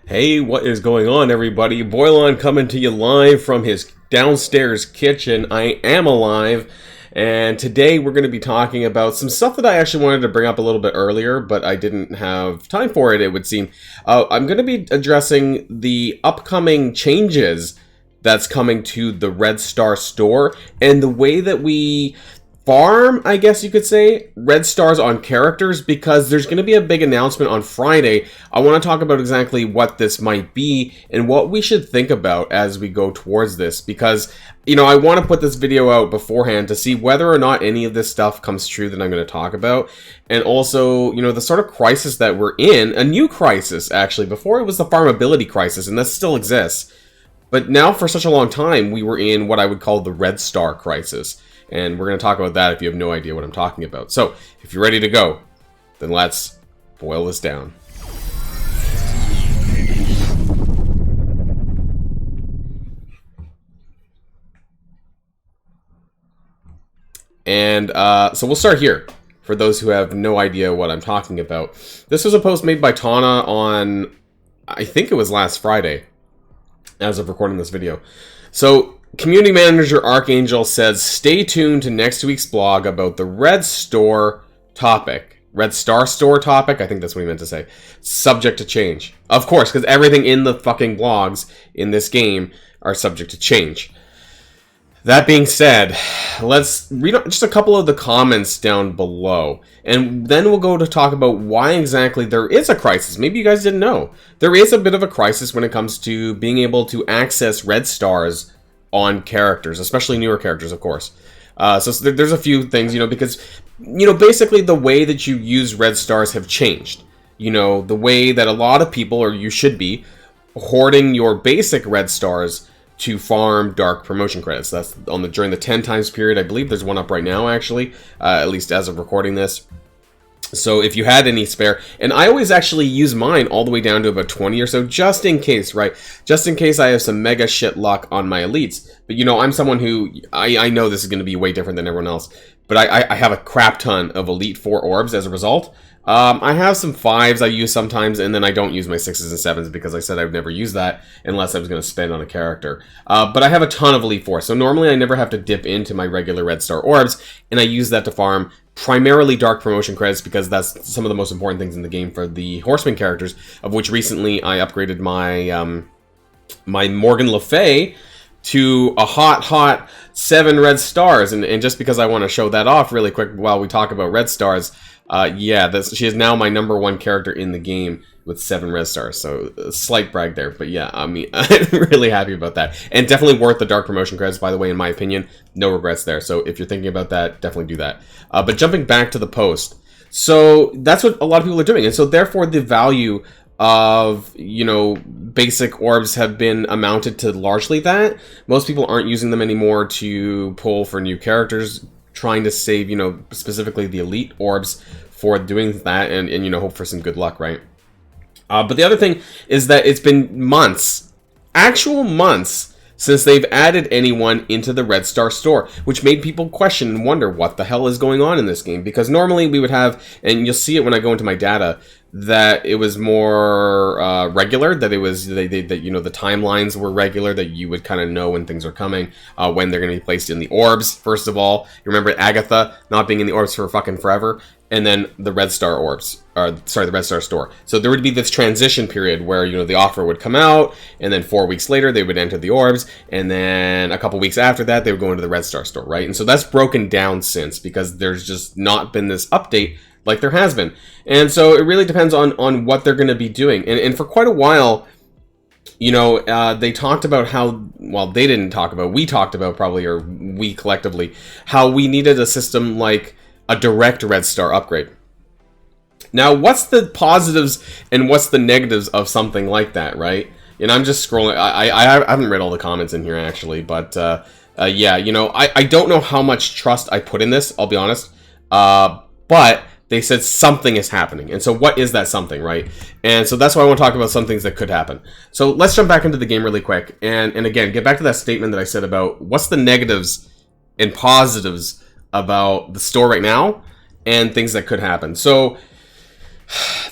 Hey, what is going on, everybody? Boilon coming to you live from his downstairs kitchen. I am alive, and today we're going to be talking about some stuff that I actually wanted to bring up a little bit earlier, but I didn't have time for it, it would seem. I'm going to be addressing the upcoming changes that's coming to the Red Star store, and the way that we farm, I guess you could say, red stars on characters, because there's going to be a big announcement on Friday. I want to talk about exactly what this might be and what we should think about as we go towards this, because, you know, I want to put this video out beforehand to see whether or not any of this stuff comes true that I'm going to talk about, and also, you know, the sort of crisis that we're in, a new crisis, actually. Before it was the farmability crisis, and that still exists, but now for such a long time we were in what I would call the Red Star crisis. And we're going to talk about that if you have no idea what I'm talking about. So, if you're ready to go, then let's boil this down. And so we'll start here, for those who have no idea what I'm talking about. This was a post made by Tana on, I think it was last Friday, as of recording this video. So, Community Manager Archangel says, stay tuned to next week's blog about the Red Star topic. Red Star store topic? I think that's what he meant to say. Subject to change. Of course, because everything in the fucking blogs in this game are subject to change. That being said, let's read just a couple of the comments down below. And then we'll go to talk about why exactly there is a crisis. Maybe you guys didn't know. There is a bit of a crisis when it comes to being able to access red stars on characters, especially newer characters, of course. So there's a few things, you know, because, you know, basically the way that you use red stars have changed. You know, the way that a lot of people, or you should be, hoarding your basic red stars to farm dark promotion credits. That's on during the 10 times period. I believe there's one up right now, actually, at least as of recording this. So if you had any spare, and I always actually use mine all the way down to about 20 or so, just in case, right? Just in case I have some mega shit luck on my elites. But, you know, I'm someone who, I know this is going to be way different than everyone else, but I have a crap ton of Elite 4 orbs as a result. I have some 5s I use sometimes, and then I don't use my 6s and 7s because I said I would never use that unless I was going to spend on a character. But I have a ton of Elite 4, so normally I never have to dip into my regular Red Star orbs, and I use that to farm primarily dark promotion credits because that's some of the most important things in the game for the Horseman characters, of which recently I upgraded my my Morgan Le Fay to a hot 7 red stars, and just because I want to show that off really quick while we talk about red stars, yeah, she is now my #1 character in the game with 7 red stars, so a slight brag there, but yeah, I mean, I'm really happy about that, and definitely worth the dark promotion credits, by the way, in my opinion. No regrets there, so if you're thinking about that, definitely do that. But jumping back to the post, so that's what a lot of people are doing, and so therefore the value of, you know, basic orbs have been amounted to largely that. Most people aren't using them anymore to pull for new characters, trying to save, you know, specifically the elite orbs for doing that, and you know, hope for some good luck, right? But the other thing is that it's been months, actual months, since they've added anyone into the Red Star store, which made people question and wonder what the hell is going on in this game. Because normally we would have, and you'll see it when I go into my data, that it was more regular, that it was that you know, the timelines were regular, that you would kind of know when things are coming, when they're going to be placed in the orbs. First of all, you remember Agatha not being in the orbs for fucking forever, and then the Red Star orbs, or sorry, the Red Star store. So there would be this transition period where, you know, the offer would come out, and then 4 weeks later they would enter the orbs, and then a couple weeks after that they would go into the Red Star store, right? And so that's broken down since, because there's just not been this update like there has been. And so it really depends on what they're going to be doing. And for quite a while, you know, they talked about how, well, they didn't talk about, we talked about probably, or we collectively, how we needed a system like a direct Red Star upgrade. Now, what's the positives and what's the negatives of something like that, right? And I'm just scrolling. I haven't read all the comments in here, actually, but yeah, you know, I don't know how much trust I put in this, I'll be honest, but they said something is happening. And so what is that something, right? And so that's why I want to talk about some things that could happen. So let's jump back into the game really quick. And again, get back to that statement that I said about what's the negatives and positives about the store right now and things that could happen. So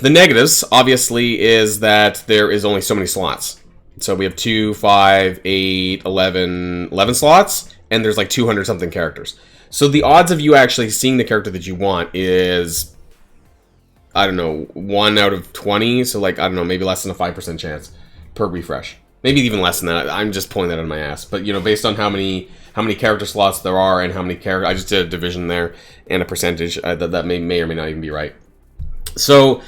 The negatives, obviously, is that there is only so many slots. So we have 2, 5, 8, 11 slots, and there's like 200 something characters. So the odds of you actually seeing the character that you want is, I don't know, 1 out of 20. So like, I don't know, maybe less than a 5% chance per refresh. Maybe even less than that. I'm just pulling that out of my ass. But, you know, based on how many character slots there are and how many characters, I just did a division there and a percentage that may or may not even be right. So,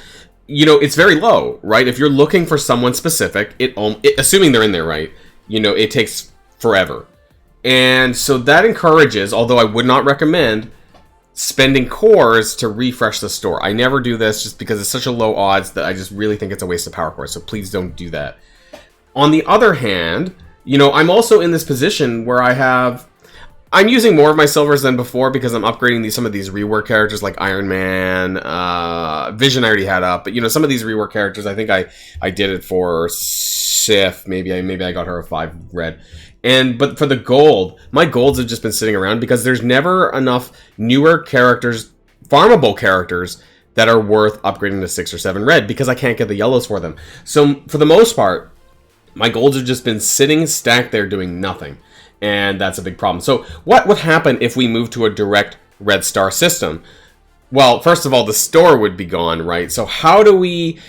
you know, it's very low, right? If you're looking for someone specific, assuming they're in there, right? You know, it takes forever. And so that encourages, although I would not recommend, spending cores to refresh the store. I never do this just because it's such a low odds that I just really think it's a waste of power cores. So please don't do that. On the other hand, you know, I'm also in this position where I'm using more of my silvers than before because I'm upgrading some of these rework characters like Iron Man, Vision I already had up, but you know, some of these rework characters, I think I did it for Sif, maybe I got her a 5 red. But for the gold, my golds have just been sitting around because there's never enough newer characters, farmable characters, that are worth upgrading to 6 or 7 red because I can't get the yellows for them. So for the most part, my golds have just been sitting stacked there doing nothing. And that's a big problem. So what would happen if we move to a direct red star system? Well, first of all, the store would be gone, right? So how do we...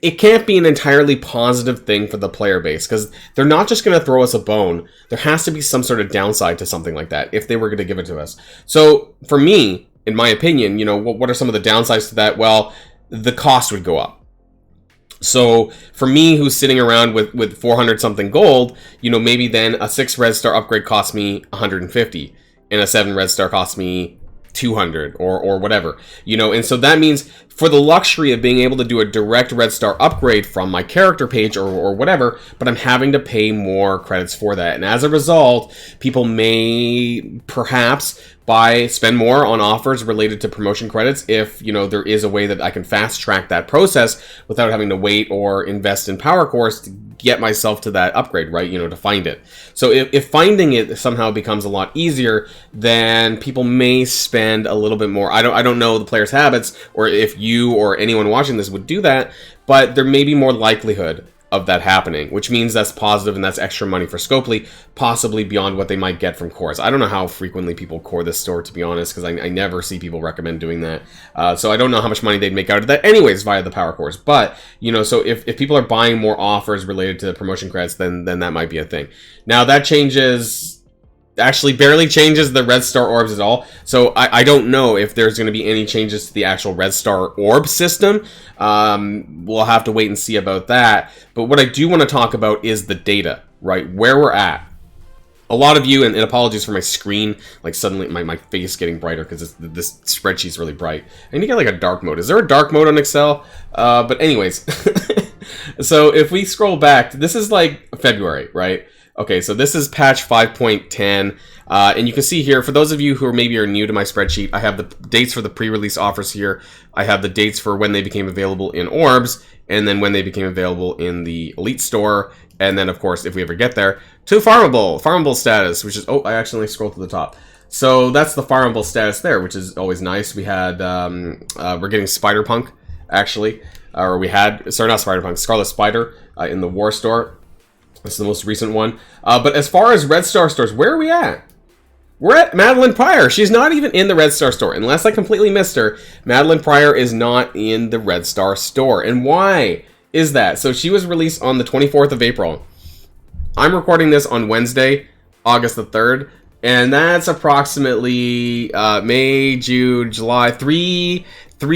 It can't be an entirely positive thing for the player base because they're not just going to throw us a bone. There has to be some sort of downside to something like that if they were going to give it to us. So for me, in my opinion, you know, what are some of the downsides to that? Well, the cost would go up. So for me, who's sitting around with 400 something gold, you know, maybe then a 6 red star upgrade costs me 150 and a 7 red star costs me 200 or whatever, you know. And so that means for the luxury of being able to do a direct red star upgrade from my character page or whatever, but I'm having to pay more credits for that. And as a result, people may perhaps spend more on offers related to promotion credits if, you know, there is a way that I can fast track that process without having to wait or invest in power cores to get myself to that upgrade, right? You know, to find it. So if finding it somehow becomes a lot easier, then people may spend a little bit more. I don't know the players' habits or if you or anyone watching this would do that, but there may be more likelihood of that happening, which means that's positive and that's extra money for Scopely, possibly beyond what they might get from cores. I don't know how frequently people core this store, to be honest, because I never see people recommend doing that. So I don't know how much money they'd make out of that anyways via the power cores. But, you know, so if people are buying more offers related to promotion credits, then that might be a thing. Now that actually barely changes the red star orbs at all. So I don't know if there's going to be any changes to the actual red star orb system. We'll have to wait and see about that. But what I do want to talk about is the data, right? Where we're at. A lot of you, and apologies for my screen, like suddenly my face getting brighter because this spreadsheet's really bright. I need to get like a dark mode. Is there a dark mode on Excel? But anyways, so if we scroll back, this is like February, right? Okay, so this is patch 5.10, and you can see here, for those of you who are new to my spreadsheet, I have the dates for the pre-release offers here. I have the dates for when they became available in Orbs, and then when they became available in the Elite Store, and then, of course, if we ever get there, to farmable status, which is, oh, I accidentally scrolled to the top. So that's the farmable status there, which is always nice. We had, we're getting Spider-Punk, actually, or we had, sorry, not Spider-Punk, Scarlet Spider in the War Store. This is the most recent one. But as far as Red Star stores, where are we at? We're at Madeline Pryor. She's not even in the Red Star store. Unless I completely missed her, Madeline Pryor is not in the Red Star store. And why is that? So she was released on the 24th of April. I'm recording this on Wednesday, August the 3rd. And that's approximately May, June, July, three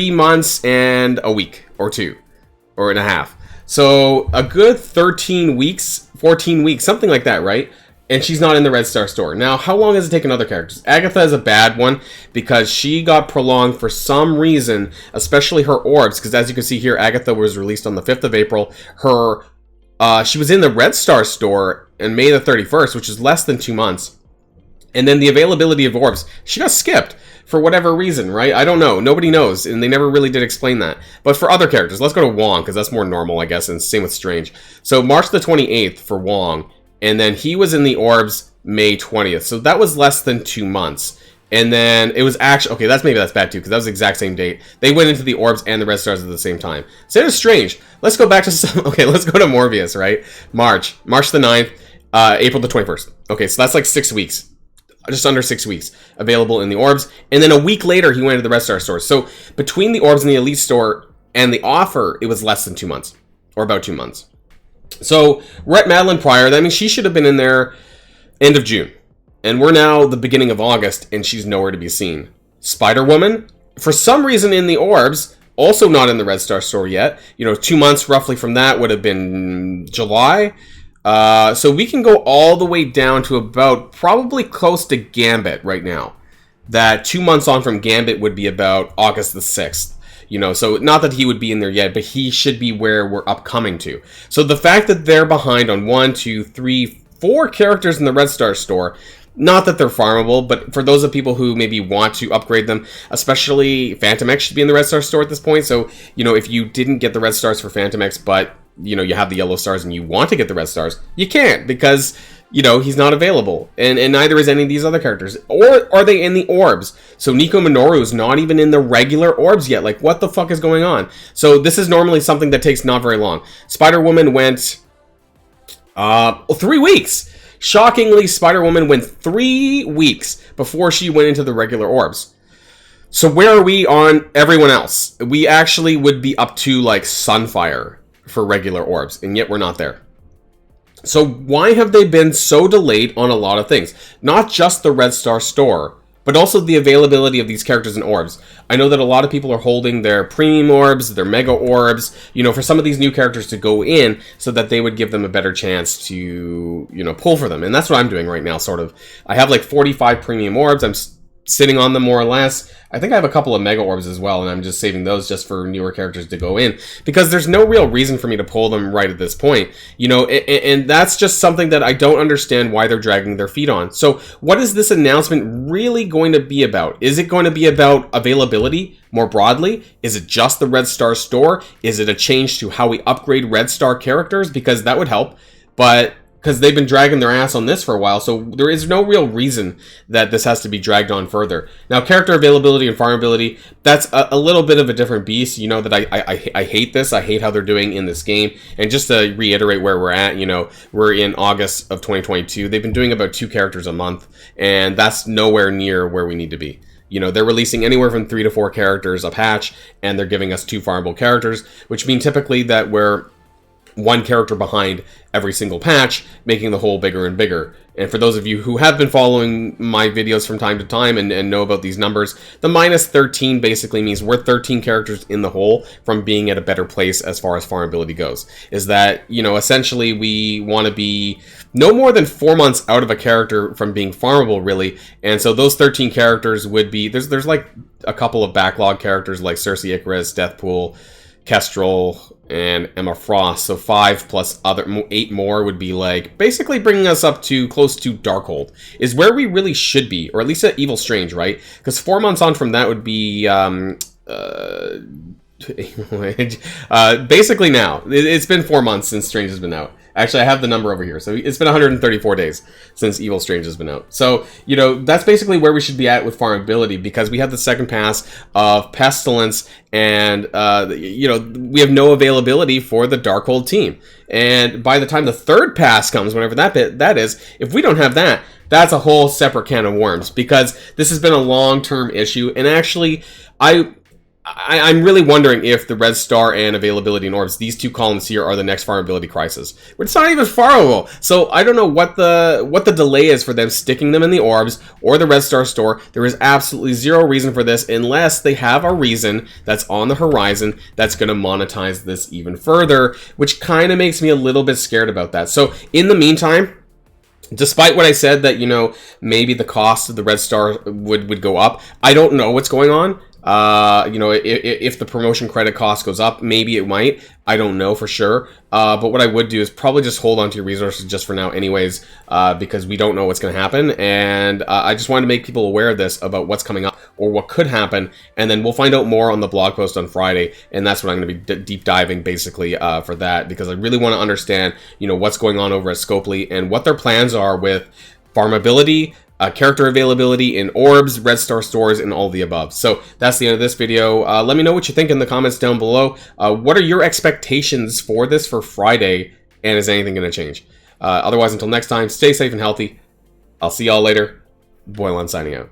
months and a week or two or and a half. So a good 13 weeks, 14 weeks, something like that, right? And she's not in the Red Star store. Now, how long has it taken other characters? Agatha is a bad one because she got prolonged for some reason, especially her orbs. Because as you can see here, Agatha was released on the 5th of April. She was in the Red Star store on May the 31st, which is less than 2 months. And then the availability of orbs, she got skipped for whatever reason, right? I don't know. Nobody knows, and they never really did explain that. But for other characters, let's go to Wong, because that's more normal, I guess, and same with Strange. So March the 28th for Wong, and then he was in the orbs May 20th. So that was less than 2 months. And then it was actually, okay, that's bad too, because that was the exact same date. They went into the orbs and the red stars at the same time. So it was strange. Let's go back to some, okay, let's go to Morbius, right? March the 9th, April the 21st. Okay, so that's like 6 weeks. Just under 6 weeks available in the orbs. And then a week later, he went to the Red Star store. So between the orbs and the Elite store and the offer, it was less than 2 months, or about 2 months. So we're at Madeline Pryor. That means she should have been in there end of June. And we're now the beginning of August, and she's nowhere to be seen. Spider-Woman, for some reason in the orbs, also not in the Red Star store yet. 2 months roughly from that would have been July. So we can go all the way down to about probably close to Gambit right now. That 2 months on from Gambit would be about August the 6th. So not that he would be in there yet, but he should be where we're upcoming to. So the fact that they're behind on 1, 2, 3, 4 characters in the Red Star store, not that they're farmable, but for those of people who maybe want to upgrade them, especially Phantom X should be in the Red Star store at this point. So, if you didn't get the Red Stars for Phantom X, but you have the yellow stars and you want to get the red stars, you can't because, he's not available. And neither is any of these other characters. Or are they in the orbs? So Nico Minoru is not even in the regular orbs yet. Like, what the fuck is going on? So this is normally something that takes not very long. Spider-Woman went 3 weeks. Shockingly, Spider-Woman went 3 weeks before she went into the regular orbs. So where are we on everyone else? We actually would be up to, like, Sunfire for regular orbs, and yet we're not there. So why have they been so delayed on a lot of things? Not just the Red Star store, but also the availability of these characters in orbs. I know that a lot of people are holding their premium orbs, their mega orbs, for some of these new characters to go in so that they would give them a better chance to, pull for them. And that's what I'm doing right now, sort of. I have like 45 premium orbs. I'm sitting on them more or less. I think I have a couple of mega orbs as well, and I'm just saving those just for newer characters to go in because there's no real reason for me to pull them right at this point. And that's just something that I don't understand why they're dragging their feet on. So what is this announcement really going to be about? Is it going to be about availability more broadly? Is it just the Red Star store? Is it a change to how we upgrade Red Star characters? Because that would help, but because they've been dragging their ass on this for a while, so there is no real reason that this has to be dragged on further. Now, character availability and farmability, that's a little bit of a different beast. That I hate this. I hate how they're doing in this game. And just to reiterate where we're at, we're in August of 2022. They've been doing about 2 characters a month, and that's nowhere near where we need to be. They're releasing anywhere from 3 to 4 characters a patch, and they're giving us 2 farmable characters, which means typically that we're 1 character behind every single patch, making the hole bigger and bigger. And for those of you who have been following my videos from time to time and know about these numbers, the minus 13 basically means we're 13 characters in the hole from being at a better place as far as farmability goes. Is that, essentially we want to be no more than 4 months out of a character from being farmable, really. And so those 13 characters would be, there's like a couple of backlog characters like Cersei, Icarus, Deathpool, Kestrel, and Emma Frost. So 5 plus 8 more would be like basically bringing us up to close to Darkhold is where we really should be, or at least at Evil Strange, right? Because 4 months on from that would be basically now. It's been 4 months since Strange has been out. Actually, I have the number over here. So it's been 134 days since Evil Strange has been out. So, that's basically where we should be at with farmability because we have the second pass of Pestilence and, we have no availability for the Darkhold team. And by the time the third pass comes, whenever that is, if we don't have that, that's a whole separate can of worms because this has been a long-term issue. And actually, I'm really wondering if the Red Star and availability in orbs, these 2 columns here, are the next farmability crisis. But it's not even farmable. So I don't know what the delay is for them sticking them in the orbs or the Red Star store. There is absolutely zero reason for this unless they have a reason that's on the horizon that's going to monetize this even further, which kind of makes me a little bit scared about that. So in the meantime, despite what I said that, maybe the cost of the Red Star would go up, I don't know what's going on. If the promotion credit cost goes up, maybe it might. I don't know for sure. But what I would do is probably just hold on to your resources just for now anyways, because we don't know what's going to happen. And I just wanted to make people aware of this, about what's coming up or what could happen. And then we'll find out more on the blog post on Friday. And that's what I'm going to be deep diving basically for that, because I really want to understand, what's going on over at Scopely and what their plans are with farmability, character availability in orbs, red star stores, and all the above. So that's the end of this video. Let me know what you think in the comments down below. What are your expectations for this for Friday, and is anything going to change? Otherwise, until next time, stay safe and healthy. I'll see y'all later. Boilon signing out.